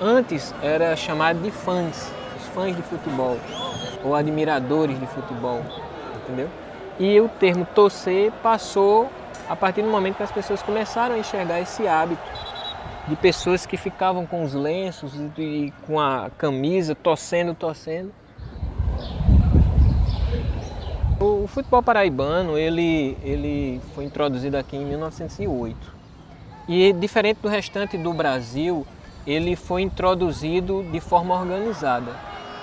Antes era chamado de fãs, os fãs de futebol, ou admiradores de futebol, entendeu? E o termo torcer passou a partir do momento que as pessoas começaram a enxergar esse hábito de pessoas que ficavam com os lenços e com a camisa torcendo. O futebol paraibano ele foi introduzido aqui em 1908 e, diferente do restante do Brasil, ele foi introduzido de forma organizada.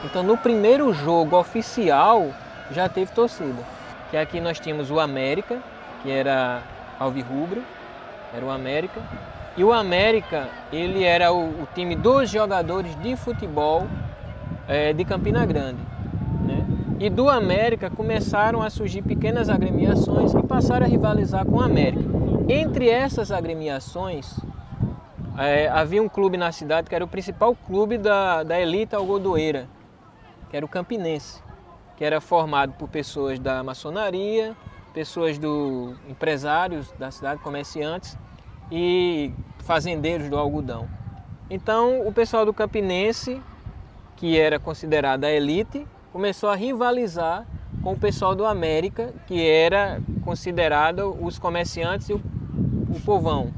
Então, no primeiro jogo oficial já teve torcida, que aqui nós tínhamos o América, que era alvirrubro, era o América, e o América ele era o time dos jogadores de futebol de Campina Grande, né? E do América começaram a surgir pequenas agremiações que passaram a rivalizar com o América. Entre essas agremiações, havia um clube na cidade que era o principal clube da elite algodoeira, que era o Campinense, que era formado por pessoas da maçonaria, pessoas empresários da cidade, comerciantes e fazendeiros do algodão. Então o pessoal do Campinense, que era considerado a elite, começou a rivalizar com o pessoal do América, que era considerado os comerciantes e o povão.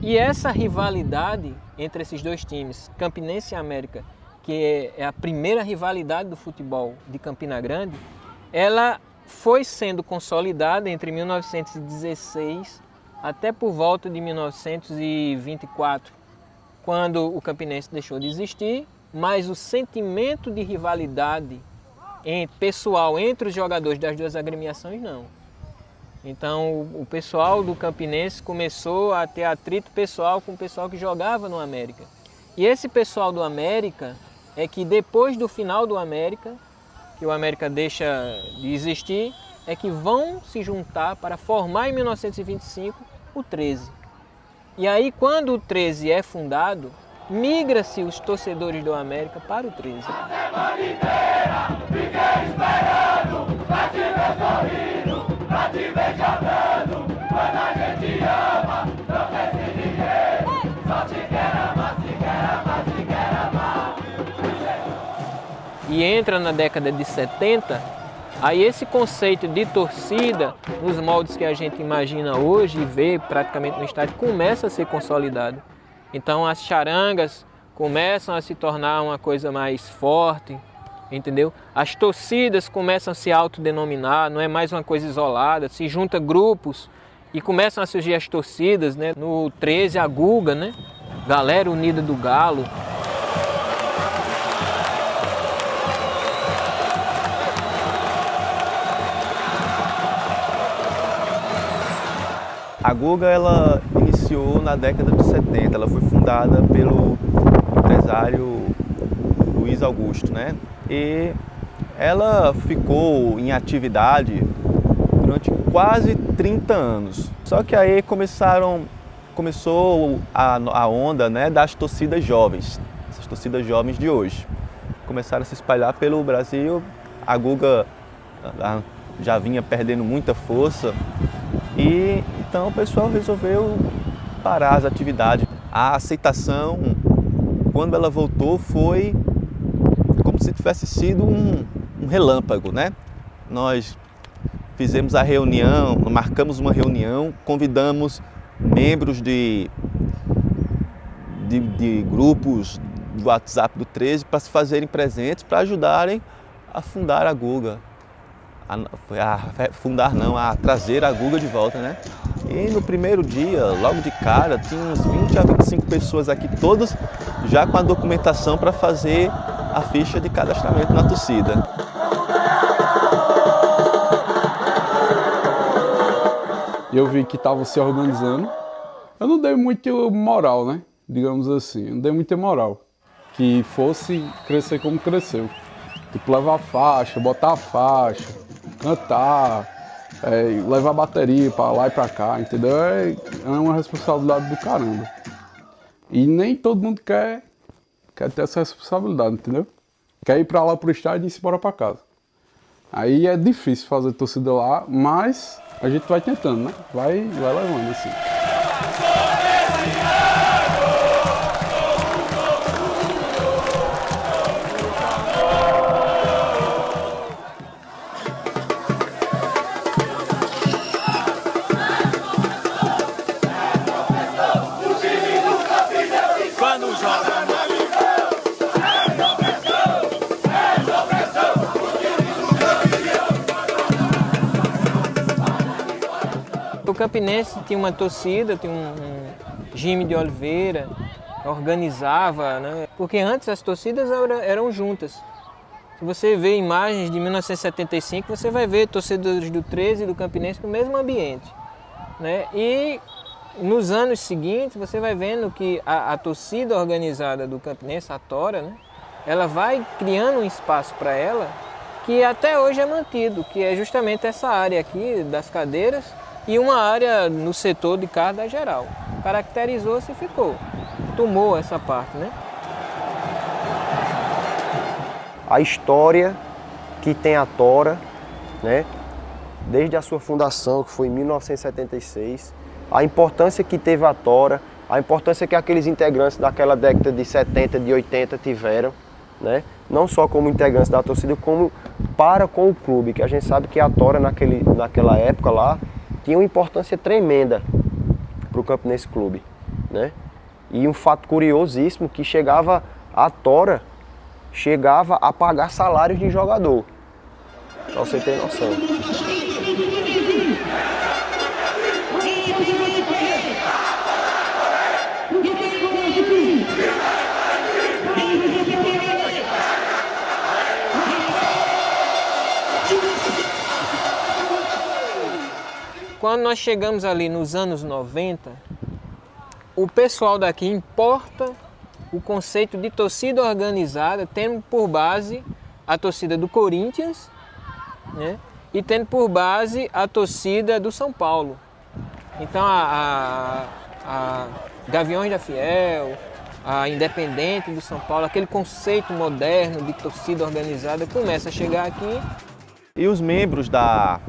E essa rivalidade entre esses dois times, Campinense e América, que é a primeira rivalidade do futebol de Campina Grande, ela foi sendo consolidada entre 1916 até por volta de 1924, quando o Campinense deixou de existir, mas o sentimento de rivalidade pessoal entre os jogadores das duas agremiações não. Então o pessoal do Campinense começou a ter atrito pessoal com o pessoal que jogava no América. E esse pessoal do América é que depois do final do América, que o América deixa de existir, é que vão se juntar para formar em 1925 o 13. E aí quando o 13 é fundado, migra-se os torcedores do América para o 13. E entra na década de 70, aí esse conceito de torcida, nos moldes que a gente imagina hoje e vê praticamente no estádio, começa a ser consolidado. Então as charangas começam a se tornar uma coisa mais forte, entendeu? As torcidas começam a se autodenominar, não é mais uma coisa isolada, se junta grupos e começam a surgir as torcidas, né? No 13 a Guga, né? Galera Unida do Galo. A Guga ela iniciou na década de 70, ela foi fundada pelo empresário Luiz Augusto, né? E ela ficou em atividade durante quase 30 anos. Só que aí começou a onda, né, das torcidas jovens, essas torcidas jovens de hoje. Começaram a se espalhar pelo Brasil, a Guga já vinha perdendo muita força. E então o pessoal resolveu parar as atividades. A aceitação, quando ela voltou, foi como se tivesse sido um relâmpago, né? Nós fizemos a reunião, marcamos uma reunião, convidamos membros de grupos do WhatsApp do 13 para se fazerem presentes, para ajudarem a fundar a Guga. A trazer a Guga de volta, né? E no primeiro dia, logo de cara, tinha uns 20 a 25 pessoas aqui, todos já com a documentação para fazer a ficha de cadastramento na torcida. Eu vi que estavam se organizando. Eu não dei muita moral, né? Digamos assim, eu não dei muita moral. Que fosse crescer como cresceu. Tipo, levar a faixa, botar a faixa, cantar, levar bateria para lá e para cá, entendeu? É uma responsabilidade do caramba. E nem todo mundo quer ter essa responsabilidade, entendeu? Quer ir para lá pro estádio e ir embora para casa. Aí é difícil fazer torcida lá, mas a gente vai tentando, né? Vai levando assim. O Campinense tinha uma torcida, tinha um Jimmy de Oliveira, organizava, né? Porque antes as torcidas eram juntas. Se você vê imagens de 1975, você vai ver torcedores do 13 e do Campinense no mesmo ambiente, né? E nos anos seguintes você vai vendo que a torcida organizada do Campinense, a Tora, né? Ela vai criando um espaço para ela que até hoje é mantido, que é justamente essa área aqui das cadeiras e uma área no setor de carro da geral. Caracterizou-se e ficou. Tomou essa parte, né? A história que tem a Tora, né? Desde a sua fundação, que foi em 1976, a importância que teve a Tora, a importância que aqueles integrantes daquela década de 70, de 80 tiveram, né? Não só como integrantes da torcida, como para com o clube, que a gente sabe que a Tora naquela época lá tinha uma importância tremenda para o Campinense Clube, né? E um fato curiosíssimo que a Tora chegava a pagar salários de jogador, para você ter noção. Quando nós chegamos ali nos anos 90, o pessoal daqui importa o conceito de torcida organizada, tendo por base a torcida do Corinthians, né? E tendo por base a torcida do São Paulo. Então a Gaviões da Fiel, a Independente do São Paulo, aquele conceito moderno de torcida organizada começa a chegar aqui. E os membros da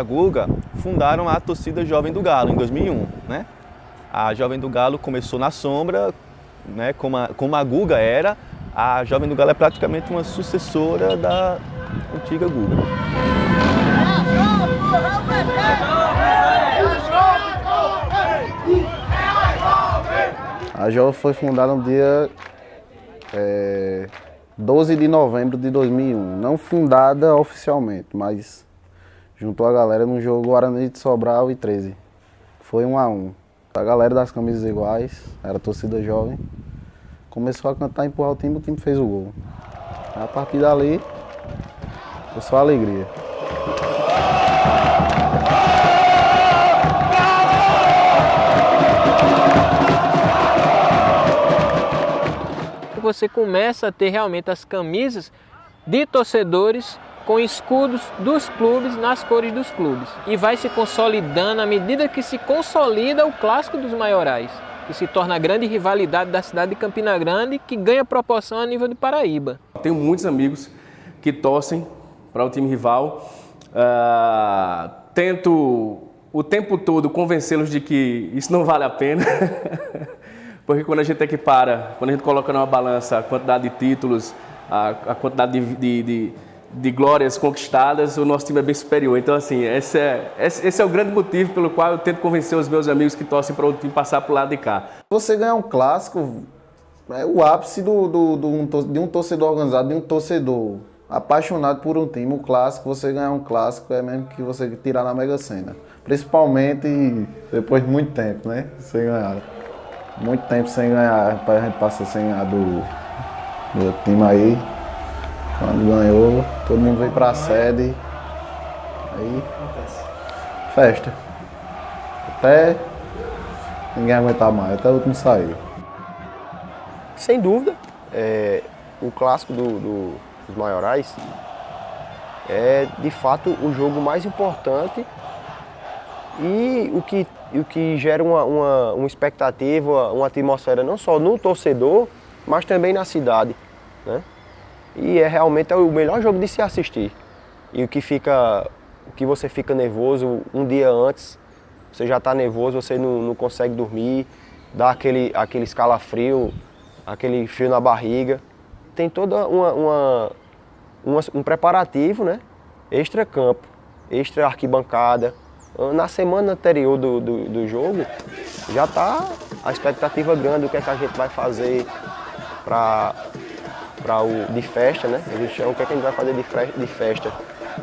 Guga fundaram a torcida Jovem do Galo em 2001, né? A Jovem do Galo começou na sombra, né? Como a Guga era, a Jovem do Galo é praticamente uma sucessora da antiga Guga. A Jovem foi fundada no dia 12 de novembro de 2001. Não fundada oficialmente, mas juntou a galera no jogo Guarani de Sobral e 13. Foi 1-1. A galera das camisas iguais, era a torcida jovem, começou a cantar, empurrar o time fez o gol. A partir dali, foi só alegria. Você começa a ter realmente as camisas de torcedores com escudos dos clubes nas cores dos clubes. E vai se consolidando à medida que se consolida o clássico dos maiorais, que se torna a grande rivalidade da cidade de Campina Grande, que ganha proporção a nível de Paraíba. Tenho muitos amigos que torcem para o time rival. Tento o tempo todo convencê-los de que isso não vale a pena. Porque quando a gente equipara, quando a gente coloca numa balança a quantidade de títulos, a quantidade de glórias conquistadas, o nosso time é bem superior. Então, assim, esse é o grande motivo pelo qual eu tento convencer os meus amigos que torcem para o time passar para o lado de cá. Você ganhar um clássico é o ápice de um torcedor organizado, de um torcedor apaixonado por um time. O clássico, você ganhar um clássico é mesmo que você tirar na Mega Sena. Principalmente depois de muito tempo, né? Sem ganhar. Muito tempo sem ganhar, a gente passa sem ganhar do time aí. Quando ganhou, todo mundo veio pra sede. Aí, festa. Até ninguém aguentar mais, até o último sair. Sem dúvida, o clássico dos maiorais é de fato o jogo mais importante e o que gera uma expectativa, uma atmosfera não só no torcedor, mas também na cidade, né? e realmente o melhor jogo de se assistir. E o que você fica nervoso um dia antes, você já está nervoso, você não consegue dormir, dá aquele escalafrio, aquele frio na barriga. Tem toda um preparativo, né? Extra campo, extra arquibancada. Na semana anterior do jogo, já está a expectativa grande do que é que a gente vai fazer de festa, né? A gente chama o que é que a gente vai fazer de festa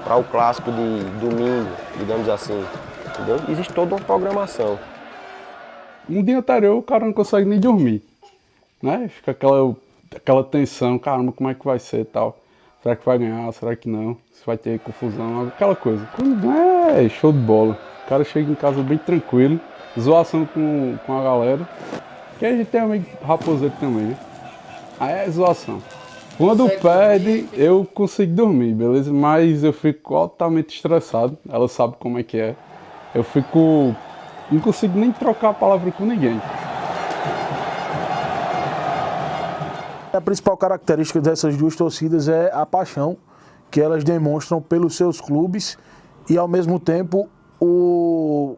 para o clássico de domingo, digamos assim. Entendeu? Existe toda uma programação. Um dia anterior o cara não consegue nem dormir, né? Fica aquela tensão, caramba, como é que vai ser e tal. Será que vai ganhar? Será que não? Se vai ter confusão, aquela coisa. Quando ganha, é show de bola. O cara chega em casa bem tranquilo, zoação com a galera. Que a gente tem amigo raposeiro também, né? Aí é zoação. Quando perde, eu consigo dormir, beleza? Mas eu fico altamente estressado. Ela sabe como é que é. Eu fico... não consigo nem trocar a palavra com ninguém. A principal característica dessas duas torcidas é a paixão que elas demonstram pelos seus clubes e, ao mesmo tempo, o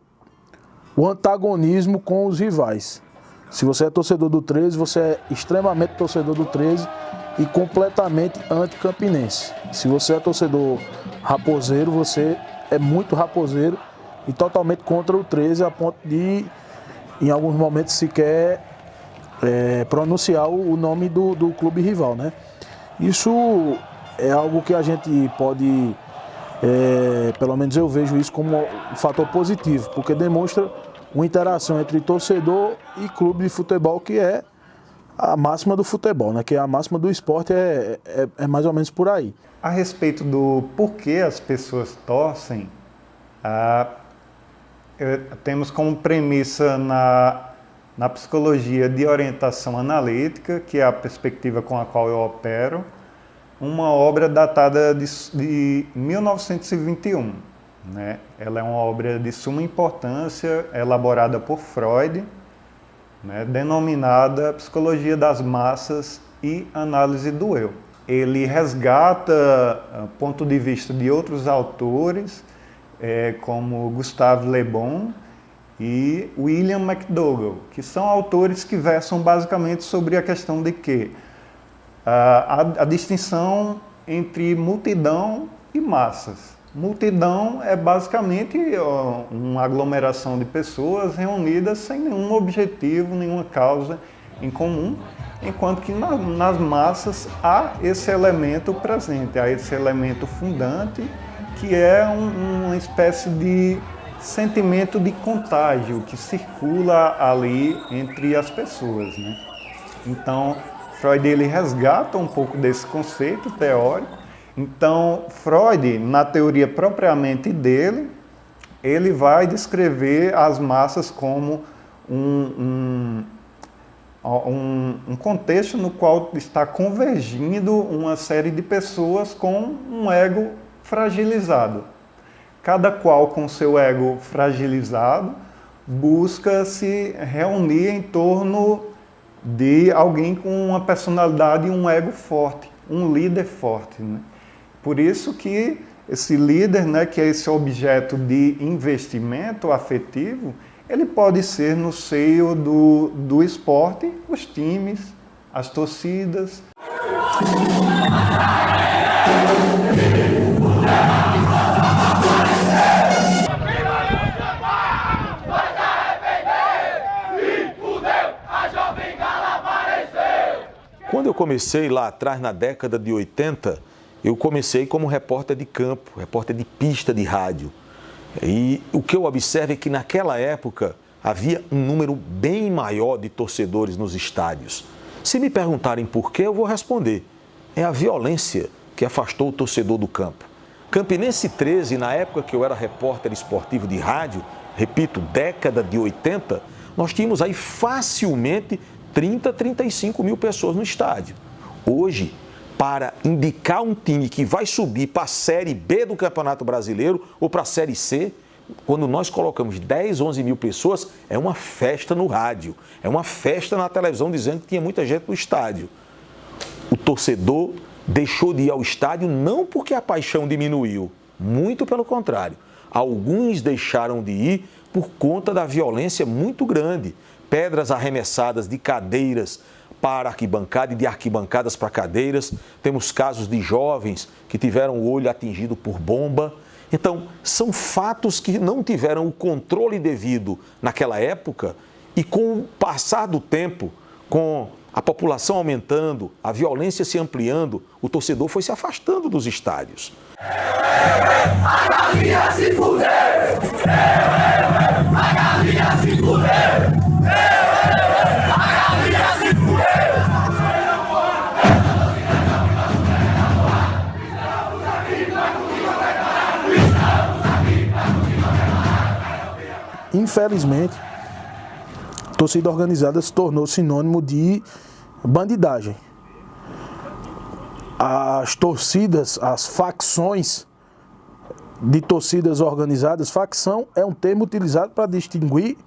antagonismo com os rivais. Se você é torcedor do 13, você é extremamente torcedor do 13 e completamente anticampinense. Se você é torcedor raposeiro, você é muito raposeiro e totalmente contra o 13, a ponto de, em alguns momentos, sequer pronunciar o nome do clube rival, né? Isso é algo que a gente pode, pelo menos eu vejo isso como um fator positivo, porque demonstra uma interação entre torcedor e clube de futebol, que é a máxima do futebol, né? Que é a máxima do esporte, é mais ou menos por aí. A respeito do porquê as pessoas torcem, temos como premissa na psicologia de orientação analítica, que é a perspectiva com a qual eu opero, uma obra datada de 1921. Né? Ela é uma obra de suma importância, elaborada por Freud, né? Denominada Psicologia das Massas e Análise do Eu. Ele resgata ponto de vista de outros autores, como Gustave Le Bon e William McDougall, que são autores que versam basicamente sobre a questão de que a distinção entre multidão e massas. Multidão é basicamente uma aglomeração de pessoas reunidas sem nenhum objetivo, nenhuma causa em comum, enquanto que nas massas há esse elemento presente, há esse elemento fundante, que é uma espécie de sentimento de contágio que circula ali entre as pessoas, né? Então, Freud ele resgata um pouco desse conceito teórico. Então, Freud, na teoria propriamente dele, ele vai descrever as massas como um contexto no qual está convergindo uma série de pessoas com um ego fragilizado. Cada qual com seu ego fragilizado busca se reunir em torno de alguém com uma personalidade e um ego forte, um líder forte, né? Por isso que esse líder, né, que é esse objeto de investimento afetivo, ele pode ser no seio do esporte, os times, as torcidas. Quando eu comecei lá atrás, na década de 80, eu comecei como repórter de campo, repórter de pista de rádio. E o que eu observo é que naquela época havia um número bem maior de torcedores nos estádios. Se me perguntarem por quê, eu vou responder. É a violência que afastou o torcedor do campo. Campinense 13, na época que eu era repórter esportivo de rádio, repito, década de 80, nós tínhamos aí facilmente 30, 35 mil pessoas no estádio. Hoje, para indicar um time que vai subir para a Série B do Campeonato Brasileiro ou para a Série C, quando nós colocamos 10, 11 mil pessoas, é uma festa no rádio, é uma festa na televisão dizendo que tinha muita gente no estádio. O torcedor deixou de ir ao estádio não porque a paixão diminuiu, muito pelo contrário. Alguns deixaram de ir por conta da violência muito grande. Pedras arremessadas de cadeiras para arquibancada e de arquibancadas para cadeiras. Temos casos de jovens que tiveram o olho atingido por bomba. Então, são fatos que não tiveram o controle devido naquela época e com o passar do tempo, com a população aumentando, a violência se ampliando, o torcedor foi se afastando dos estádios. A galinha se fudeu! A galinha se fudeu! A galinha se fudeu! Infelizmente, torcida organizada se tornou sinônimo de bandidagem. As torcidas, as facções de torcidas organizadas, facção é um termo utilizado para distinguir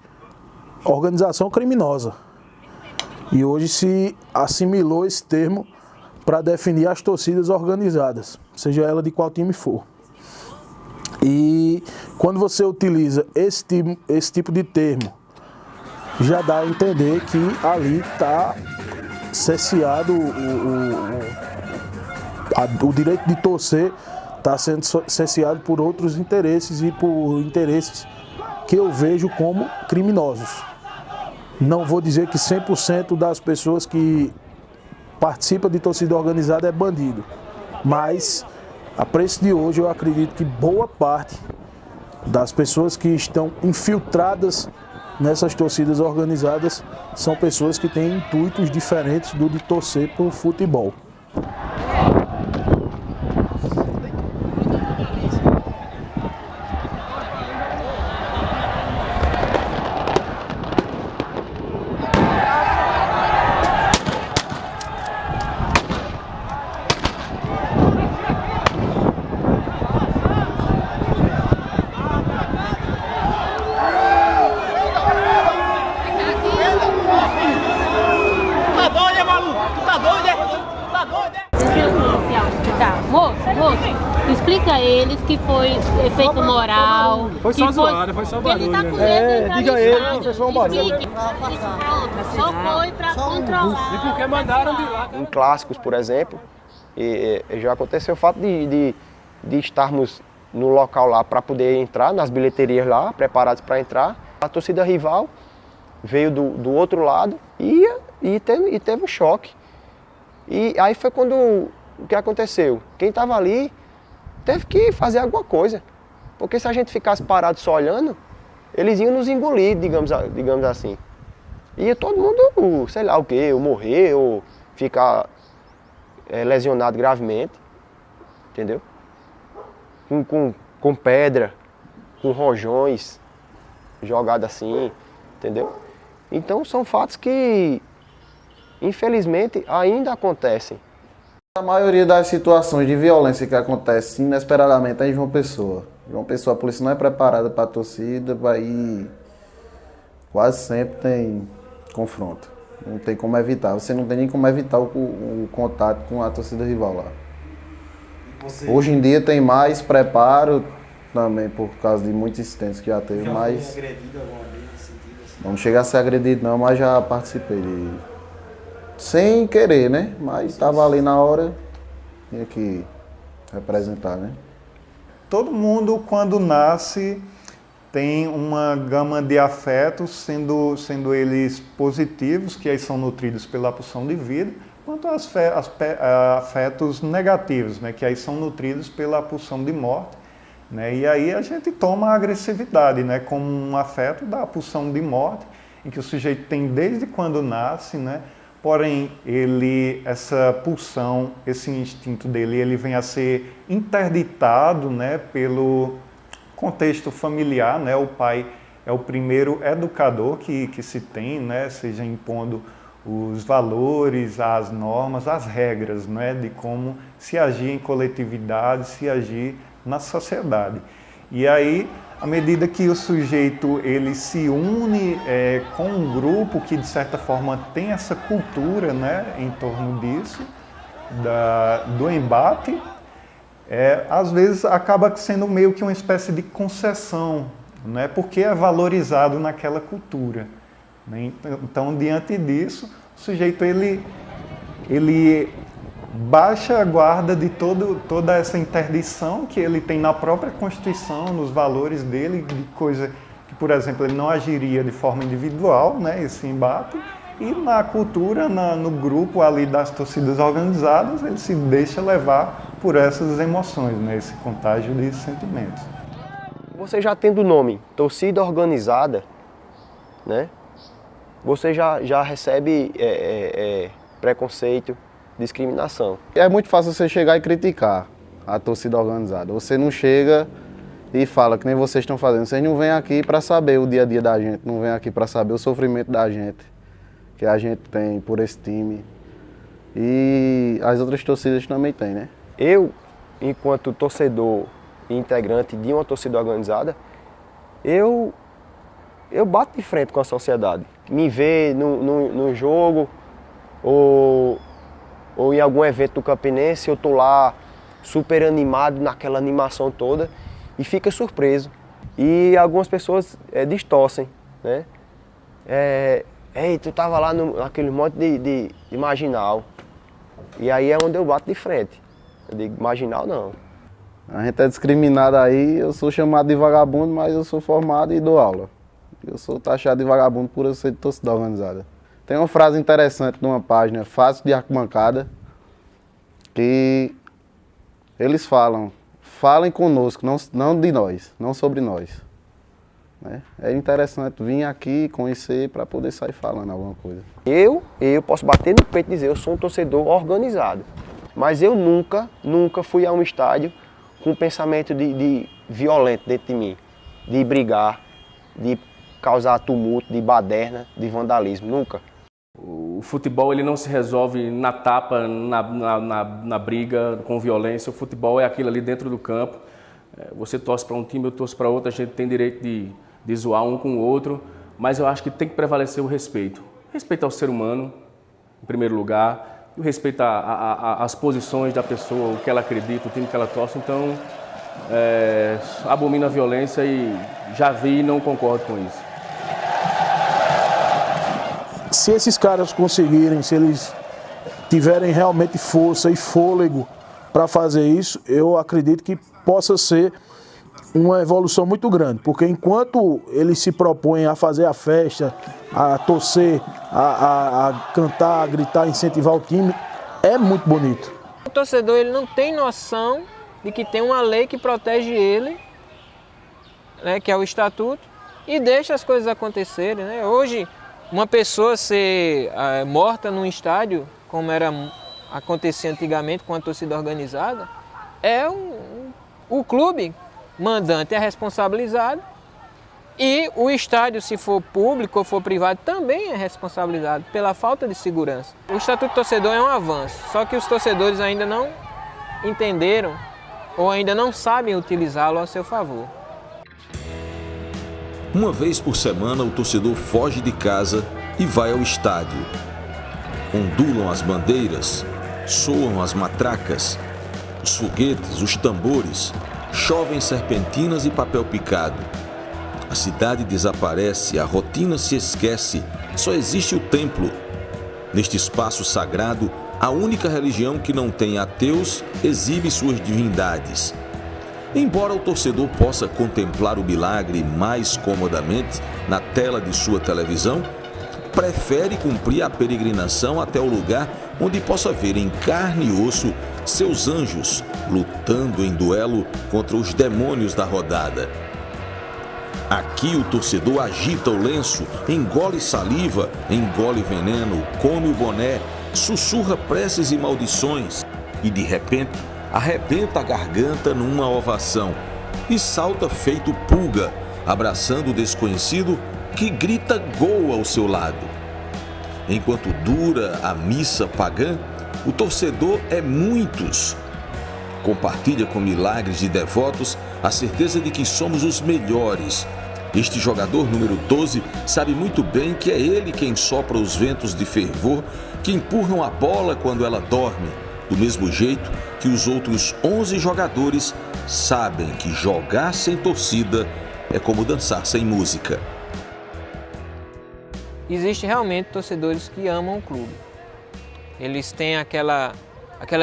organização criminosa. E hoje se assimilou esse termo para definir as torcidas organizadas, seja ela de qual time for. E quando você utiliza esse tipo de termo, já dá a entender que ali está cerceado o direito de torcer, está sendo cerceado por outros interesses e por interesses que eu vejo como criminosos. Não vou dizer que 100% das pessoas que participam de torcida organizada é bandido, mas a preço de hoje eu acredito que boa parte das pessoas que estão infiltradas nessas torcidas organizadas são pessoas que têm intuitos diferentes do de torcer por futebol. Explica a eles que foi efeito moral. Foi só zoada, foi só barulho. Ele tá com medo de diga ele, foi só um barulho. Só foi pra controlar. E porque mandaram de lá. Em clássicos, por exemplo, já aconteceu o fato de estarmos no local lá para poder entrar, nas bilheterias lá, preparados para entrar. A torcida rival veio do outro lado e teve um choque. E aí foi quando o que aconteceu? Quem estava ali teve que fazer alguma coisa. Porque se a gente ficasse parado só olhando, eles iam nos engolir, digamos assim. Ia todo mundo, sei lá o quê, ou morrer, ou ficar lesionado gravemente. Entendeu? Com pedra, com rojões, jogado assim, entendeu? Então são fatos que, infelizmente, ainda acontecem. A maioria das situações de violência que acontece inesperadamente é em João Pessoa. João Pessoa, a polícia não é preparada para a torcida, aí quase sempre tem confronto. Não tem como evitar, você não tem nem como evitar o contato com a torcida rival lá. Hoje em dia tem mais preparo também por causa de muitos incidentes que já teve, mas foi agredido alguma vez nesse sentido? Assim? Não chega a ser agredido não, mas já participei sem querer, né? Mas estava ali na hora, tinha que representar, né? Todo mundo, quando nasce, tem uma gama de afetos, sendo eles positivos, que aí são nutridos pela pulsão de vida, quanto afetos negativos, né? Que aí são nutridos pela pulsão de morte. Né? E aí a gente toma a agressividade, né? Como um afeto da pulsão de morte, em que o sujeito tem desde quando nasce, né? Porém, essa pulsão, esse instinto dele, ele vem a ser interditado, né, pelo contexto familiar, né? O pai é o primeiro educador que se tem, né? Seja impondo os valores, as normas, as regras, né? De como se agir em coletividade, se agir na sociedade. E aí, à medida que o sujeito ele se une com um grupo que de certa forma tem essa cultura, né, em torno disso, do embate, às vezes acaba sendo meio que uma espécie de concessão, né? Porque é valorizado naquela cultura, né? Então, diante disso, o sujeito ele baixa a guarda de toda essa interdição que ele tem na própria Constituição, nos valores dele, de coisa que, por exemplo, ele não agiria de forma individual, né, esse embate, e na cultura, no grupo ali das torcidas organizadas, ele se deixa levar por essas emoções, né, esse contágio de sentimentos. Você já tendo o nome torcida organizada, né, você já recebe preconceito, discriminação. É muito fácil você chegar e criticar a torcida organizada. Você não chega e fala que nem vocês estão fazendo. Vocês não vêm aqui para saber o dia a dia da gente, não vêm aqui para saber o sofrimento da gente, que a gente tem por esse time. E as outras torcidas também têm, né? Eu, enquanto torcedor e integrante de uma torcida organizada, eu bato de frente com a sociedade. Me vê no jogo ou em algum evento do Campinense, eu tô lá super animado, naquela animação toda, e fica surpreso. E algumas pessoas distorcem, né? Ei, tu tava lá naquele monte de marginal. E aí é onde eu bato de frente. Eu digo, marginal não. A gente é discriminado aí, eu sou chamado de vagabundo, mas eu sou formado e dou aula. Eu sou taxado de vagabundo por eu ser de torcida organizada. Tem uma frase interessante numa página, Fácil de Arquibancada, que eles falem conosco, não de nós, não sobre nós. Né? É interessante vir aqui, conhecer, para poder sair falando alguma coisa. Eu posso bater no peito e dizer, eu sou um torcedor organizado. Mas eu nunca fui a um estádio com um pensamento de violento dentro de mim, de brigar, de causar tumulto, de baderna, de vandalismo, nunca. O futebol ele não se resolve na tapa, na briga, com violência. O futebol é aquilo ali dentro do campo. Você torce para um time, eu torço para outro, a gente tem direito de zoar um com o outro, mas eu acho que tem que prevalecer o respeito. Respeito ao ser humano, em primeiro lugar, e o respeito às posições da pessoa, o que ela acredita, o time que ela torce. Então, abomino a violência e já vi e não concordo com isso. Se esses caras conseguirem, se eles tiverem realmente força e fôlego para fazer isso, eu acredito que possa ser uma evolução muito grande, porque enquanto eles se propõem a fazer a festa, a torcer, a cantar, a gritar, incentivar o time, é muito bonito. O torcedor ele não tem noção de que tem uma lei que protege ele, né, que é o estatuto, e deixa as coisas acontecerem, né? Hoje, uma pessoa ser morta num estádio, como acontecia antigamente com a torcida organizada, o clube mandante é responsabilizado e o estádio, se for público ou for privado, também é responsabilizado pela falta de segurança. O Estatuto do Torcedor é um avanço, só que os torcedores ainda não entenderam ou ainda não sabem utilizá-lo a seu favor. Uma vez por semana, o torcedor foge de casa e vai ao estádio. Ondulam as bandeiras, soam as matracas, os foguetes, os tambores, chovem serpentinas e papel picado. A cidade desaparece, a rotina se esquece, só existe o templo. Neste espaço sagrado, a única religião que não tem ateus exibe suas divindades. Embora o torcedor possa contemplar o milagre mais comodamente na tela de sua televisão, prefere cumprir a peregrinação até o lugar onde possa ver em carne e osso seus anjos lutando em duelo contra os demônios da rodada. Aqui o torcedor agita o lenço, engole saliva, engole veneno, come o boné, sussurra preces e maldições e, de repente, arrebenta a garganta numa ovação e salta feito pulga, abraçando o desconhecido que grita gol ao seu lado. Enquanto dura a missa pagã, o torcedor é muitos. Compartilha com milagres de devotos a certeza de que somos os melhores. Este jogador número 12 sabe muito bem que é ele quem sopra os ventos de fervor que empurram a bola quando ela dorme, Do mesmo jeito que os outros 11 jogadores sabem que jogar sem torcida é como dançar sem música. Existe realmente torcedores que amam o clube. Eles têm aquela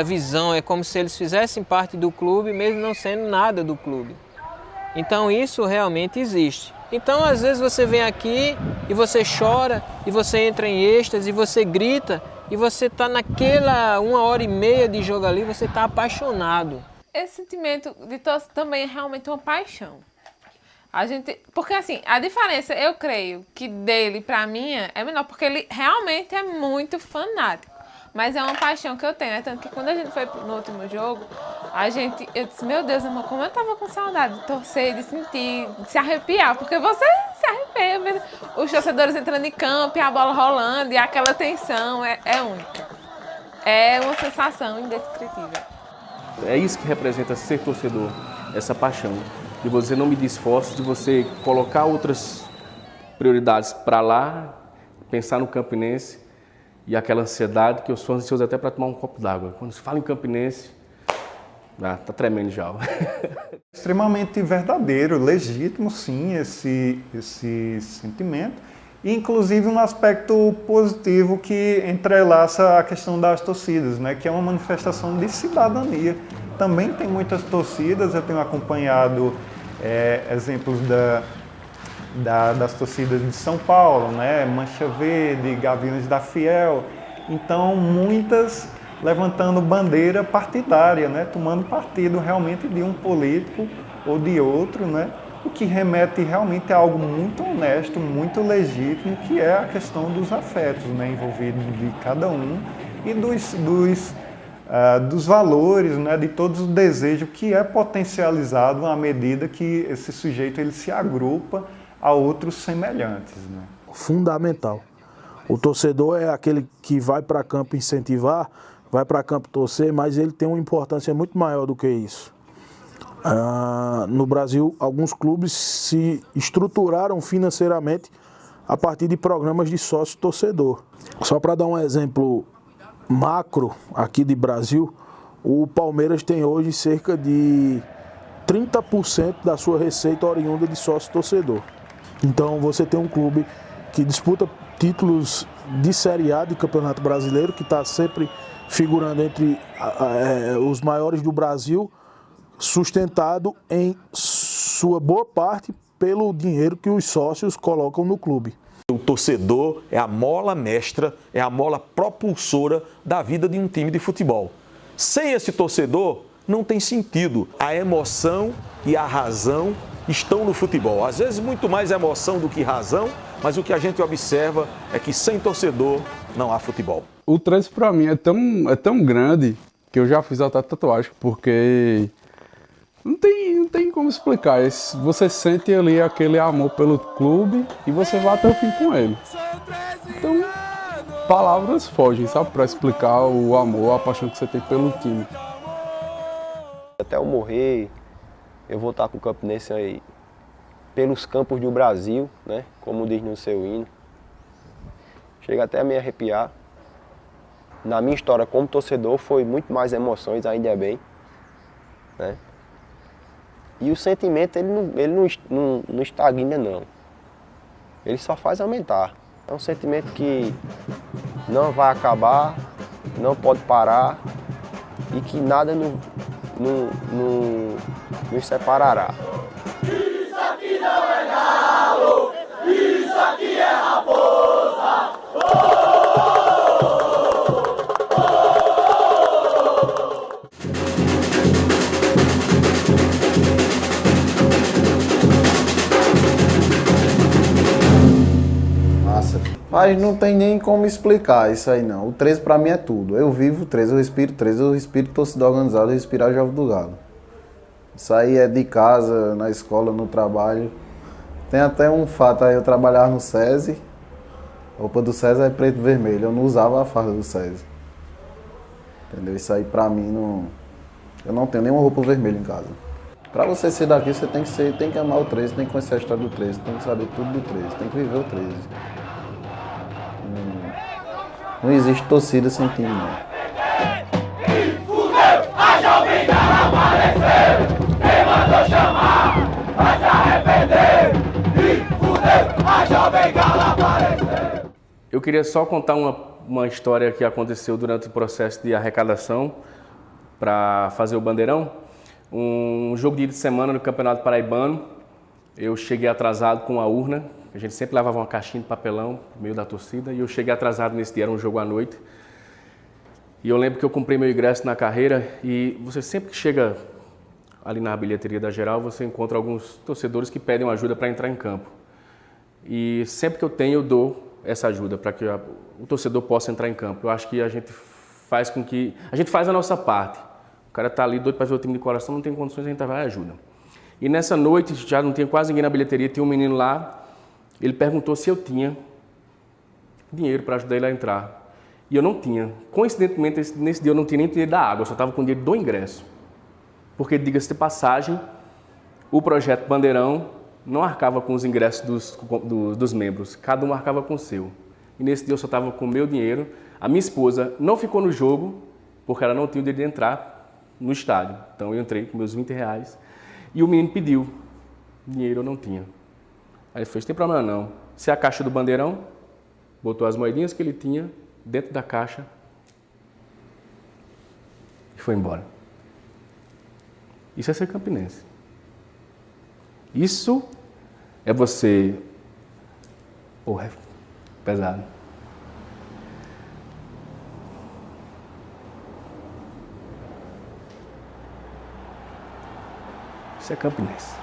visão, é como se eles fizessem parte do clube, mesmo não sendo nada do clube. Então isso realmente existe. Então às vezes você vem aqui e você chora, e você entra em êxtase, e você grita, e você está naquela 1h30 de jogo ali, você está apaixonado. Esse sentimento de torcida também é realmente uma paixão. Porque assim, a diferença, eu creio, que dele pra minha é menor, porque ele realmente é muito fanático. Mas é uma paixão que eu tenho, né? Tanto que quando a gente foi no último jogo, eu disse, meu Deus, amor, como eu tava com saudade de torcer, de sentir, de se arrepiar, porque você se arrepia, vendo os torcedores entrando em campo, e a bola rolando, e aquela tensão é única. É uma sensação indescritível. É isso que representa ser torcedor, essa paixão. De você não medir esforços, de você colocar outras prioridades para lá, pensar no Campinense e aquela ansiedade que eu sou ansioso até para tomar um copo d'água. Quando se fala em Campinense, tá tremendo já. Extremamente verdadeiro, legítimo sim esse sentimento. E inclusive um aspecto positivo que entrelaça a questão das torcidas, né, que é uma manifestação de cidadania. Também tem muitas torcidas, eu tenho acompanhado exemplos das torcidas de São Paulo, né? Mancha Verde, Gaviões da Fiel. Então, muitas levantando bandeira partidária, né? Tomando partido realmente de um político ou de outro, né? O que remete realmente a algo muito honesto, muito legítimo, que é a questão dos afetos, né? Envolvidos de cada um e dos valores, né, de todos os desejos que é potencializado à medida que esse sujeito ele se agrupa a outros semelhantes, né? Fundamental. O torcedor é aquele que vai para campo incentivar, vai para campo torcer, mas ele tem uma importância muito maior do que isso. No Brasil, alguns clubes se estruturaram financeiramente a partir de programas de sócio-torcedor. Só para dar um exemplo macro aqui de Brasil, o Palmeiras tem hoje cerca de 30% da sua receita oriunda de sócio-torcedor. Então você tem um clube que disputa títulos de Série A de Campeonato Brasileiro, que está sempre figurando entre os maiores do Brasil, sustentado em sua boa parte pelo dinheiro que os sócios colocam no clube. O torcedor é a mola mestra, é a mola propulsora da vida de um time de futebol. Sem esse torcedor, não tem sentido. A emoção e a razão estão no futebol. Às vezes, muito mais emoção do que razão, mas o que a gente observa é que sem torcedor não há futebol. O 13 para mim é tão grande que eu já fiz até tatuagem, porque não tem como explicar. Você sente ali aquele amor pelo clube e você vai até o fim com ele. Então, palavras fogem, sabe? Para explicar o amor, a paixão que você tem pelo time. Até eu morrer, eu vou estar com o Campinense aí pelos campos do Brasil, né? Como diz no seu hino. Chega até a me arrepiar. Na minha história como torcedor foi muito mais emoções, ainda bem, né? E o sentimento, ele não estagna, não. Ele só faz aumentar. É um sentimento que não vai acabar, não pode parar e que nada nos separará. Isso aqui não é galo, isso aqui é raposa. Mas não tem nem como explicar isso aí não. O 13 pra mim é tudo. Eu vivo o 13, eu respiro torcida organizada, eu respiro a Jovem do Galo. Isso aí é de casa, na escola, no trabalho. Tem até um fato aí, eu trabalhava no SESI, a roupa do SESI é preto e vermelho, eu não usava a farda do SESI. Entendeu? Isso aí pra mim não... Eu não tenho nenhuma roupa vermelha em casa. Pra você ser daqui, você tem que amar o 13, tem que conhecer a história do 13, tem que saber tudo do 13, tem que viver o 13. Não existe torcida sem time, não. Eu queria só contar uma história que aconteceu durante o processo de arrecadação para fazer o bandeirão. Um jogo de semana no Campeonato Paraibano, eu cheguei atrasado com a urna, a gente sempre levava uma caixinha de papelão no meio da torcida, e eu cheguei atrasado nesse dia, era um jogo à noite. E eu lembro que eu comprei meu ingresso na carreira, e você sempre que chega ali na bilheteria da Geral, você encontra alguns torcedores que pedem uma ajuda para entrar em campo. E sempre que eu tenho, eu dou essa ajuda para que o torcedor possa entrar em campo. Eu acho que a gente faz a nossa parte. O cara está ali doido para ver o time de coração, não tem condições, a gente vai e ajuda. E nessa noite, já não tinha quase ninguém na bilheteria, tinha um menino lá, ele perguntou se eu tinha dinheiro para ajudar ele a entrar. E eu não tinha. Coincidentemente, nesse dia eu não tinha nem dinheiro da água, eu só estava com dinheiro do ingresso. Porque, diga-se de passagem, o projeto Bandeirão não arcava com os ingressos dos membros, cada um arcava com o seu. E nesse dia eu só estava com o meu dinheiro. A minha esposa não ficou no jogo, porque ela não tinha o direito de entrar no estádio. Então eu entrei com meus 20 reais. E o menino pediu. Dinheiro eu não tinha. Aí ele fez, tem problema não. Se é a caixa do Bandeirão, botou as moedinhas que ele tinha dentro da caixa e foi embora. Isso é ser campinense. Isso é você... Porra, é pesado. Isso é campinense.